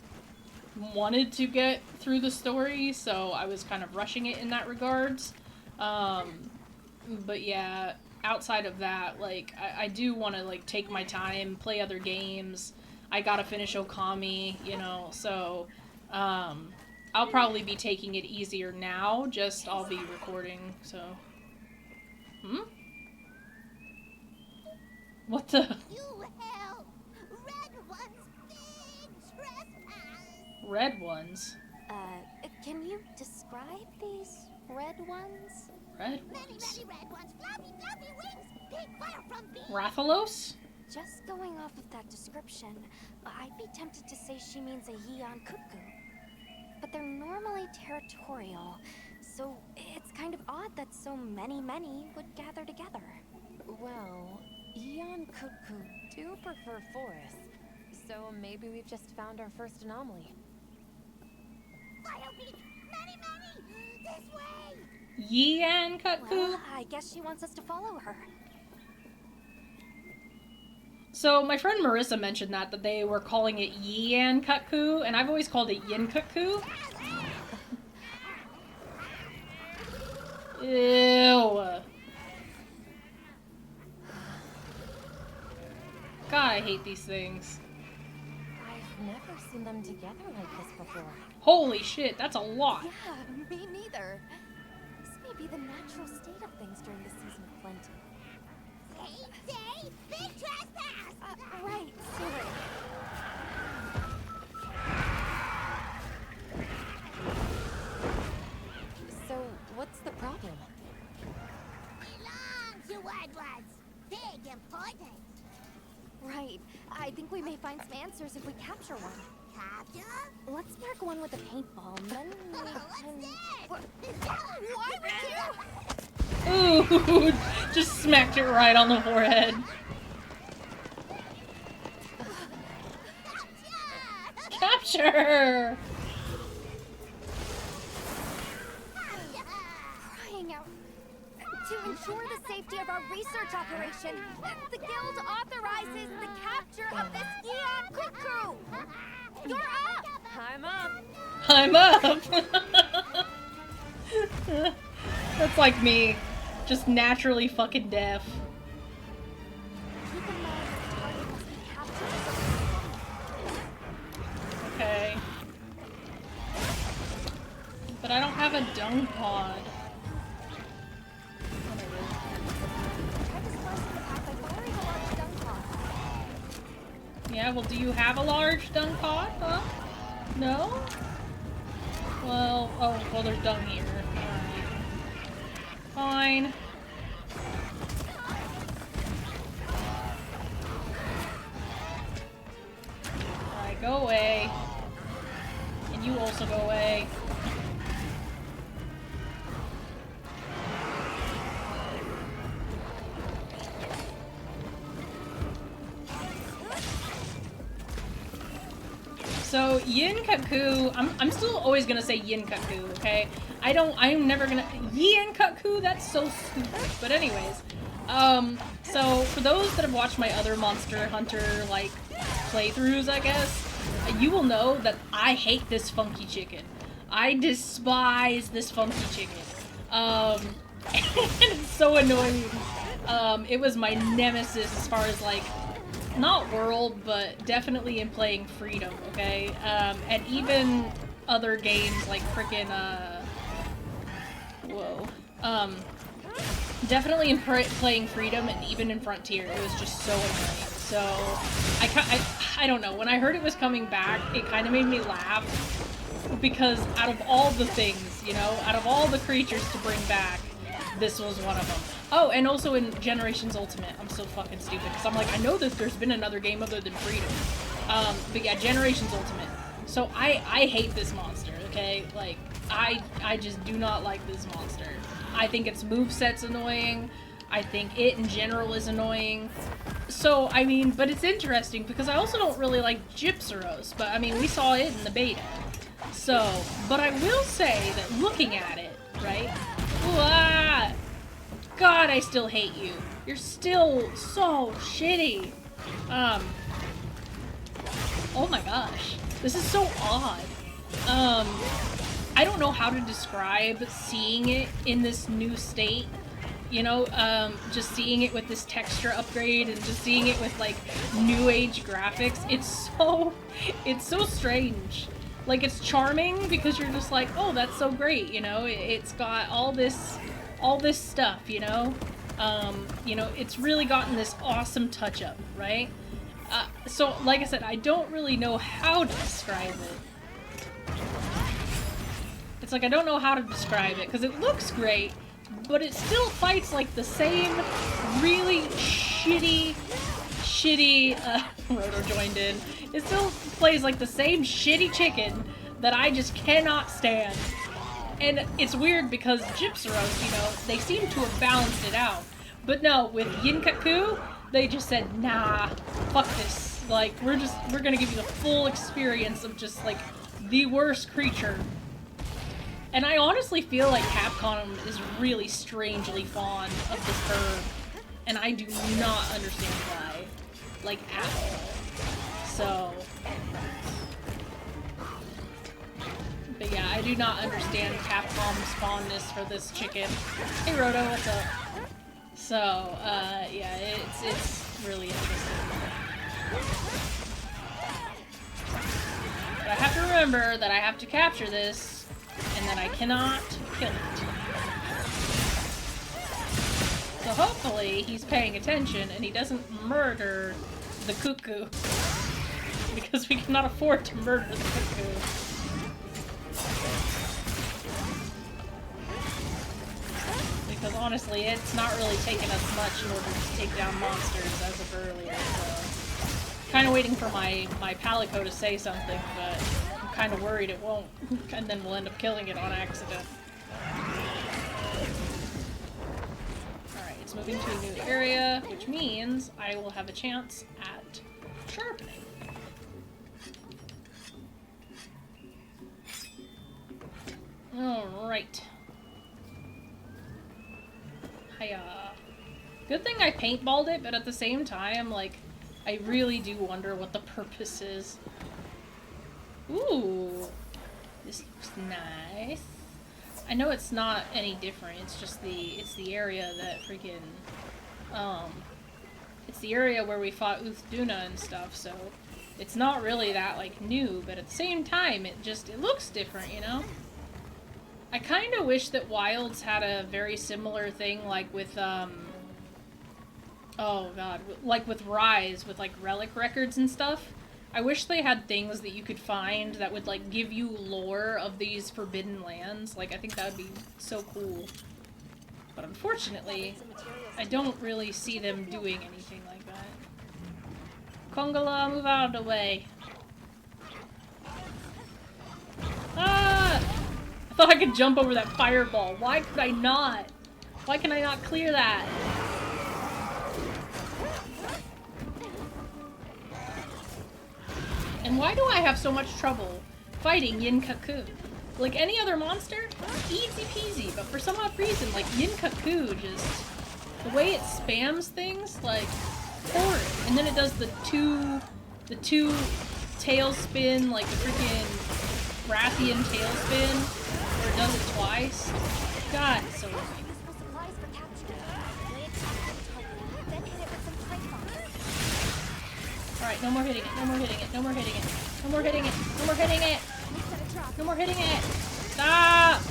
wanted to get through the story, so I was kind of rushing it in that regards. But yeah, outside of that, like, I do want to, like, take my time, play other games. I gotta finish Okami, you know, so, I'll probably be taking it easier now, just I'll be recording, so. What the? You hell! Red ones, big trespass! Red ones? Can you describe these red ones? Red Many, ones? many red ones, floppy, fluffy wings, big fire from bees! Rathalos? Just going off of that description, I'd be tempted to say she means a Yeon Kutku. But they're normally territorial, so it's kind of odd that so many would gather together. Well, Eon Kutku do prefer forests, so maybe we've just found our first anomaly. Fire beak! Many! This way! Yean Kutku? Well, I guess she wants us to follow her. So my friend Marissa mentioned that they were calling it Yean Kutku, and I've always called it Yin Kutku. Ew. God, I hate these things. I've never seen them together like this before. Holy shit, that's a lot. Yeah, me neither. This may be the natural state of things during the season of plenty. Say, big trespass! Right, sorry. So, what's the problem? Belong to what was big important. Right. I think we may find some answers if we capture one. Capture? Let's mark one with a paintball, and then we can... Why would you? Ooh, just smacked it right on the forehead. Capture! Crying out. To ensure the safety of our research operation, the guild authorizes the capture of this Yeon Kutku! You're up! I'm up! I'm up! That's like me. Just naturally fucking deaf. Keep in mind that the target must be captured. Okay. But I don't have a dung pod. Try dispersing the pack by firing a large dung pod. Yeah, well, do you have a large dung pod, huh? No? Well, oh, well, there's dung here. Alright. Fine. Alright, go away. And you also go away. So, Yin Kutku, I'm still always gonna say Yin Kutku, okay? I'm never gonna, Yin Kutku, that's so stupid. But anyways, so for those that have watched my other Monster Hunter, like, playthroughs, I guess, you will know that I hate this funky chicken. I despise this funky chicken. And it's so annoying. It was my nemesis as far as, like, not world, but definitely in playing Freedom, okay? And even other games like frickin', whoa. Definitely in playing Freedom and even in Frontier, it was just so annoying. So, I don't know, when I heard it was coming back, it kind of made me laugh, because out of all the things, you know, out of all the creatures to bring back, this was one of them. Oh, and also in Generations Ultimate, I'm so fucking stupid, because I'm like, I know that there's been another game other than Freedom. But yeah, Generations Ultimate. So I hate this monster, okay? Like, I just do not like this monster. I think its moveset's annoying. I think it in general is annoying. So, I mean, but it's interesting because I also don't really like Gypsaros, but I mean, we saw it in the beta. So, but I will say that looking at it, right? Ooh, God, I still hate you. You're still so shitty. Oh my gosh. This is so odd. I don't know how to describe seeing it in this new state. You know, just seeing it with this texture upgrade and just seeing it with, like, new age graphics. It's so strange. Like, it's charming because you're just like, oh, that's so great, you know? It's got all this stuff, you know? You know, it's really gotten this awesome touch-up, right? So, like I said, I don't really know how to describe it. It's like, I don't know how to describe it, because it looks great, but it still fights like the same really shitty, Roto joined in. It still plays like the same shitty chicken that I just cannot stand. And it's weird because Gypsaros, you know, they seem to have balanced it out. But no, with Yinkaku, they just said, nah, fuck this. Like, we're gonna give you the full experience of just, like, the worst creature. And I honestly feel like Capcom is really strangely fond of this herb. And I do not understand why. Like, at all. So... But yeah, I do not understand Capcom's fondness for this chicken. Hey Roto, what's up? So, yeah, it's really interesting. But I have to remember that I have to capture this, and that I cannot kill it. So hopefully he's paying attention and he doesn't murder the cuckoo. Because we cannot afford to murder the cuckoo. Because honestly, it's not really taken us much in order to take down monsters as of earlier, so... Kind of waiting for my Palico to say something, but I'm kind of worried it won't, and then we'll end up killing it on accident. Alright, it's moving to a new area, which means I will have a chance at sharpening. Alright. Good thing I paintballed it, but at the same time, like, I really do wonder what the purpose is. Ooh, this looks nice. I know it's not any different. It's just it's the area that freaking, it's the area where we fought Uthduna and stuff. So it's not really that like new, but at the same time, it looks different, you know. I kind of wish that Wilds had a very similar thing, like with, oh god, like with Rise, with like relic records and stuff. I wish they had things that you could find that would like give you lore of these forbidden lands. Like, I think that would be so cool. But unfortunately, I don't really see them doing anything like that. Kongola, move out of the way. Ah! I thought I could jump over that fireball. Why could I not? Why can I not clear that? And why do I have so much trouble fighting Yinkaku? Like any other monster, easy peasy, but for some odd reason, like Yinkaku just, the way it spams things, like, horrid. And then it does the two tailspin, like the freaking Rathian tailspin, where it does it twice. God, it's so annoying. Alright, no more hitting it, no more hitting it, no more hitting it, no more hitting it, no more hitting it! No more hitting it! Stop!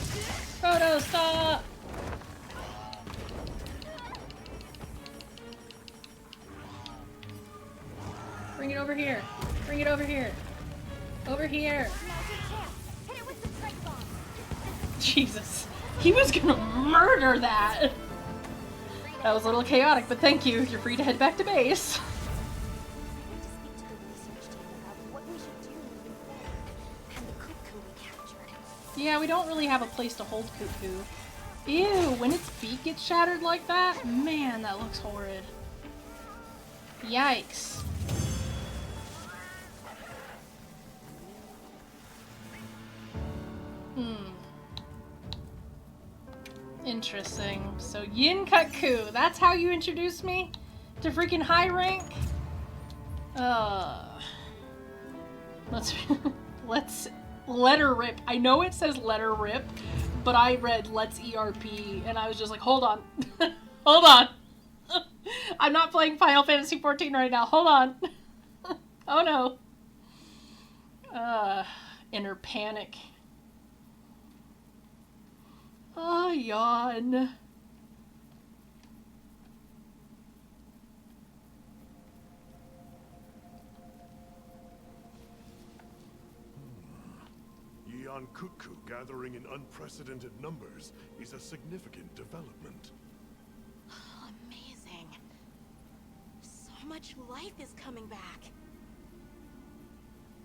Roto, stop! it over here. Bring it over here. Over here. Jesus. He was gonna murder that! That was a little chaotic, but thank you. You're free to head back to base. Yeah, we don't really have a place to hold Cuckoo. Ew, when its beak gets shattered like that? Man, that looks horrid. Yikes. Interesting. So Yin Cuckoo, that's how you introduced me to freaking high rank? Let's letter rip. I know it says letter rip, but I read let's ERP and I was just like, hold on. Hold on. I'm not playing Final Fantasy XIV right now. Hold on. Oh no. Inner panic. Ah, yawn. Yeon Cuckoo gathering in unprecedented numbers is a significant development. Amazing. So much life is coming back.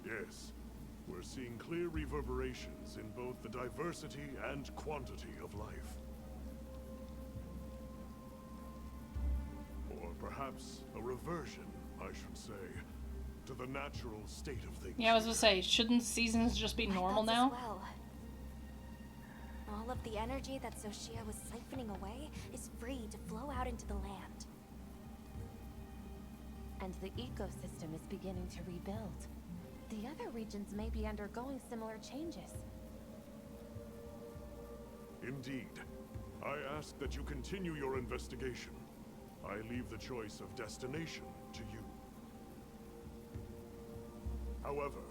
Yes, we're seeing clear reverberations in both the diversity and quantity of life. Or perhaps a reversion, I should say, to the natural state of things. Yeah, I was gonna say, shouldn't seasons just be normal now? Well. All of the energy that Xochitl was siphoning away is free to flow out into the land. And the ecosystem is beginning to rebuild. The other regions may be undergoing similar changes. Indeed. I ask that you continue your investigation. I leave the choice of destination to you. However,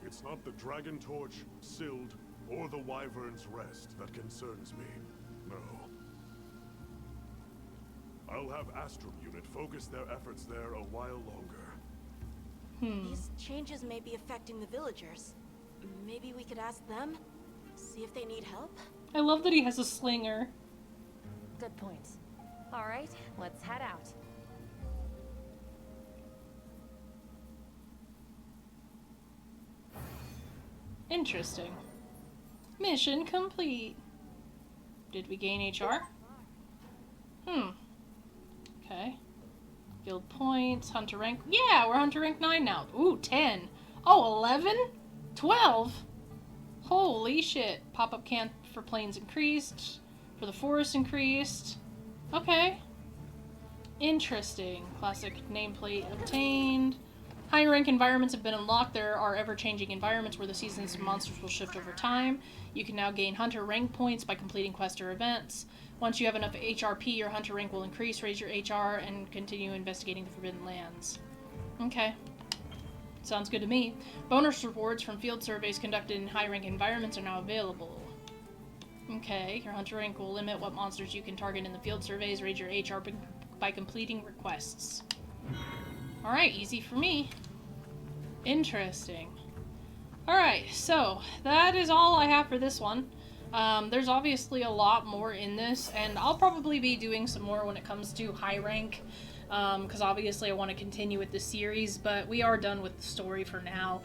it's not the Dragontorch, Sild, or the Wyvern's Rest that concerns me. No. I'll have Astrum Unit focus their efforts there a while longer. These changes may be affecting the villagers. Maybe we could ask them? See if they need help? I love that he has a slinger. Good point. All right, let's head out. Interesting. Mission complete. Did we gain HR? Okay. Guild points, hunter rank. Yeah, we're hunter rank 9 now. Ooh, 10. Oh, 11? 12? Holy shit. Pop-up camp for plains increased. For the forest increased. Okay. Interesting. Classic nameplate obtained. High rank environments have been unlocked. There are ever-changing environments where the season's monsters will shift over time. You can now gain hunter rank points by completing quests or events. Once you have enough HRP, your hunter rank will increase, raise your HR, and continue investigating the Forbidden Lands. Okay. Sounds good to me. Bonus rewards from field surveys conducted in high-rank environments are now available. Okay, your hunter rank will limit what monsters you can target in the field surveys, raise your HR by completing requests. Alright, easy for me. Interesting. Alright, so that is all I have for this one. There's obviously a lot more in this, and I'll probably be doing some more when it comes to high rank, because obviously I want to continue with the series, but we are done with the story for now.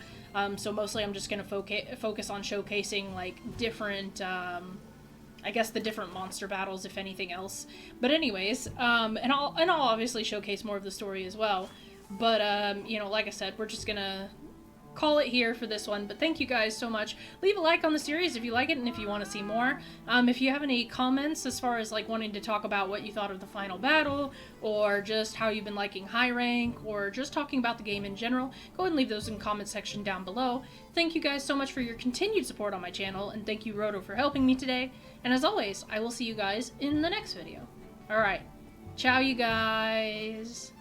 So mostly I'm just going to focus on showcasing, like, different, I guess the different monster battles, if anything else. But anyways, and I'll obviously showcase more of the story as well. But, you know, like I said, we're just gonna call it here for this one. But thank you guys so much. Leave a like on the series if you like it and if you want to see more. If you have any comments as far as, like, wanting to talk about what you thought of the final battle, or just how you've been liking high rank, or just talking about the game in general, go ahead and leave those in the comment section down below. Thank you guys so much for your continued support on my channel, and thank you, Roto, for helping me today. And as always, I will see you guys in the next video. Alright, ciao you guys!